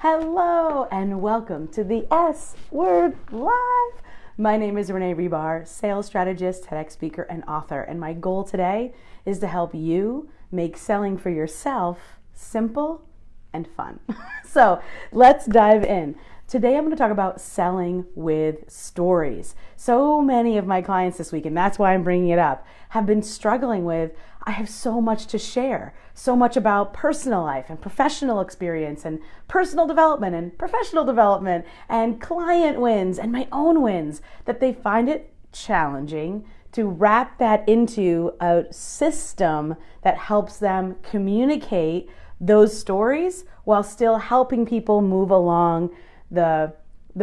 Hello and welcome to the S Word Live. My name is Renee, sales strategist, TEDx speaker, and author. And my goal today is to help you make selling for yourself simple and fun. So let's dive in. Today I'm going to talk about selling with stories. So many of my clients this week, and that's why I'm bringing it up, have been struggling with, I have so much to share, so much about personal life and professional experience and personal development and professional development and client wins and my own wins, that they find it challenging to wrap that into a system that helps them communicate those stories while still helping people move along the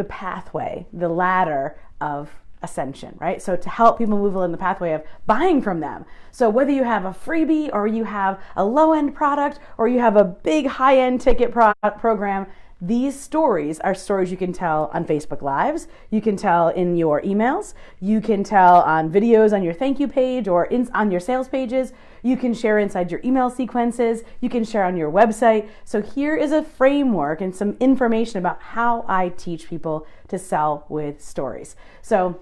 pathway, the ladder of ascension, right? So to help people move along the pathway of buying from them. So whether you have a freebie or you have a low-end product or you have a big high-end ticket program, these stories are stories you can tell on Facebook Lives, you can tell in your emails, you can tell on videos on your thank you page or on your sales pages, you can share inside your email sequences, you can share on your website. So here is a framework and some information about how I teach people to sell with stories. So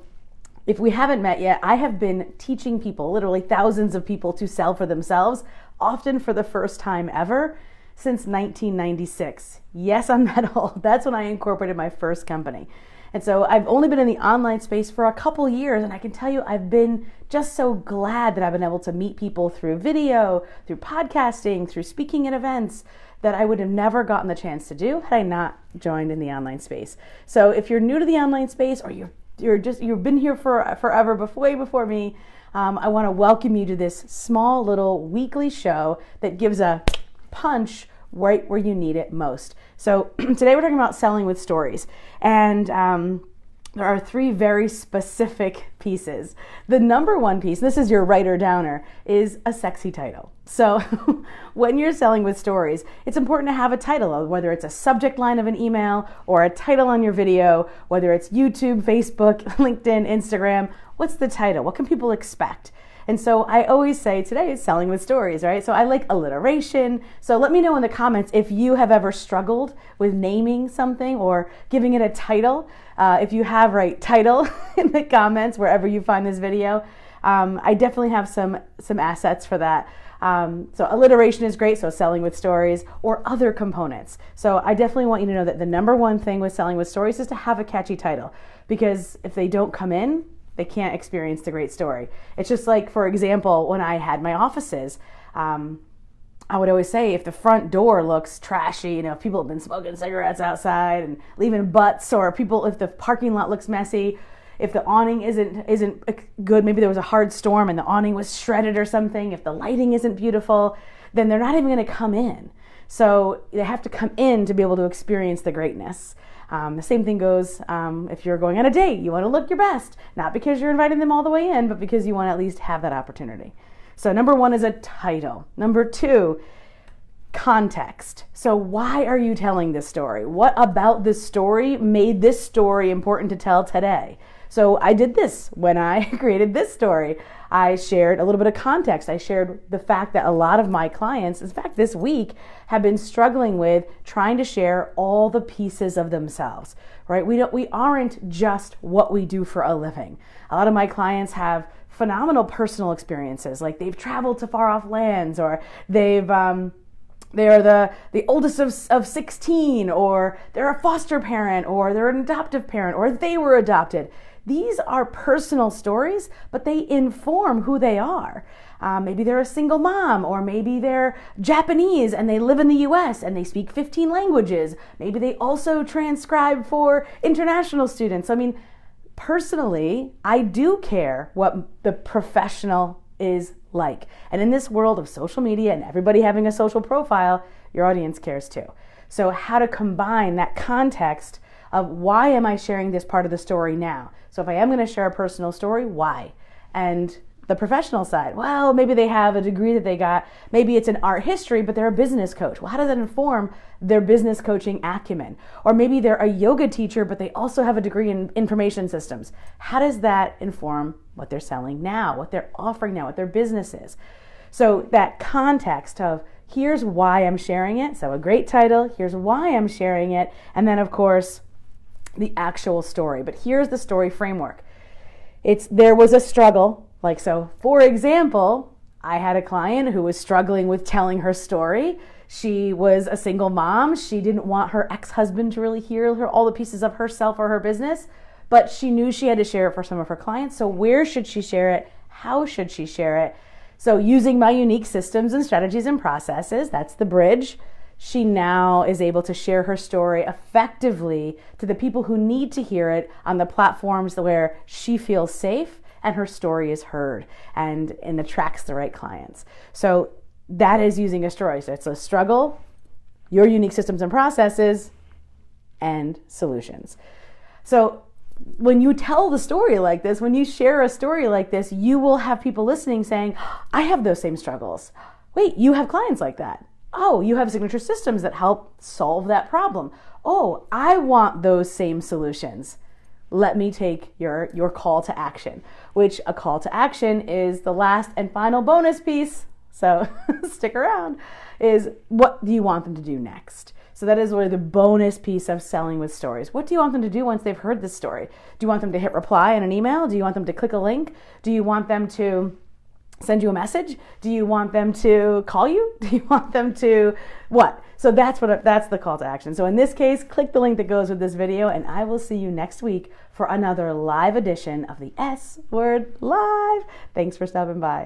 if we haven't met yet, I have been teaching people, literally thousands of people, to sell for themselves, often for the first time ever, since 1996. Yes, I'm that old. That's when I incorporated my first company. And so I've only been in the online space for a couple years, and I can tell you I've been just so glad that I've been able to meet people through video, through podcasting, through speaking at events that I would have never gotten the chance to do had I not joined in the online space. So if you're new to the online space or you've been here for forever, way before me, I want to welcome you to this small little weekly show that gives a punch right where you need it most. So today we're talking about selling with stories, and there are three very specific pieces. The number one piece, this is your writer downer, is a sexy title. So when you're selling with stories, it's important to have a title, whether it's a subject line of an email or a title on your video, whether it's YouTube, Facebook, LinkedIn, Instagram. What's the title? What can people expect? And so I always say today is selling with stories, right? So I like alliteration. So let me know in the comments if you have ever struggled with naming something or giving it a title. If you have, right, title in the comments wherever you find this video. I definitely have some assets for that. So alliteration is great, so selling with stories or other components. So I definitely want you to know that the number one thing with selling with stories is to have a catchy title, because if they don't come in, they can't experience the great story. It's just like, for example, when I had my offices, I would always say if the front door looks trashy, if people have been smoking cigarettes outside and leaving butts, or if the parking lot looks messy, if the awning isn't good, maybe there was a hard storm and the awning was shredded or something, if the lighting isn't beautiful, then they're not even going to come in. So they have to come in to be able to experience the greatness. The same thing goes if you're going on a date. You want to look your best, not because you're inviting them all the way in, but because you want to at least have that opportunity. So number one is a title. Number two, context. So why are you telling this story? What about this story made this story important to tell today? So I did this when I created this story. I shared a little bit of context. I shared the fact that a lot of my clients, in fact, this week, have been struggling with trying to share all the pieces of themselves, right? We aren't just what we do for a living. A lot of my clients have phenomenal personal experiences, like they've traveled to far off lands, or they're the oldest of 16, or they're a foster parent, or they're an adoptive parent, or they were adopted. These are personal stories, but they inform who they are. Maybe they're a single mom, or maybe they're Japanese and they live in the US and they speak 15 languages. Maybe they also transcribe for international students. I mean, personally, I do care what the professional is like. And in this world of social media and everybody having a social profile, your audience cares too. So how to combine that context of why am I sharing this part of the story now? So if I am going to share a personal story, why? And the professional side, well, maybe they have a degree that they got, maybe it's in art history, but they're a business coach. Well, how does that inform their business coaching acumen? Or maybe they're a yoga teacher, but they also have a degree in information systems. How does that inform what they're selling now, what they're offering now, what their business is? So that context of here's why I'm sharing it. So a great title, here's why I'm sharing it. And then of course, the actual story. But here's the story framework. There was a struggle. Like, so for example, I had a client who was struggling with telling her story. She was a single mom. She didn't want her ex-husband to really hear all the pieces of herself or her business, but she knew she had to share it for some of her clients. So where should she share it? How should she share it? So using my unique systems and strategies and processes, that's the bridge. She now is able to share her story effectively to the people who need to hear it on the platforms where she feels safe and her story is heard and attracts the right clients. So that is using a story. So it's a struggle, your unique systems and processes, and solutions. So when you tell the story like this, when you share a story like this, you will have people listening saying, I have those same struggles. Wait, you have clients like that. Oh, you have signature systems that help solve that problem. Oh, I want those same solutions. Let me take your call to action, which a call to action is the last and final bonus piece. So stick around, is what do you want them to do next? So that is really the bonus piece of selling with stories. What do you want them to do once they've heard this story? Do you want them to hit reply in an email? Do you want them to click a link? Do you want them to send you a message? Do you want them to call you? Do you want them to what? So that's the call to action. So in this case, click the link that goes with this video, and I will see you next week for another live edition of the S Word Live. Thanks for stopping by.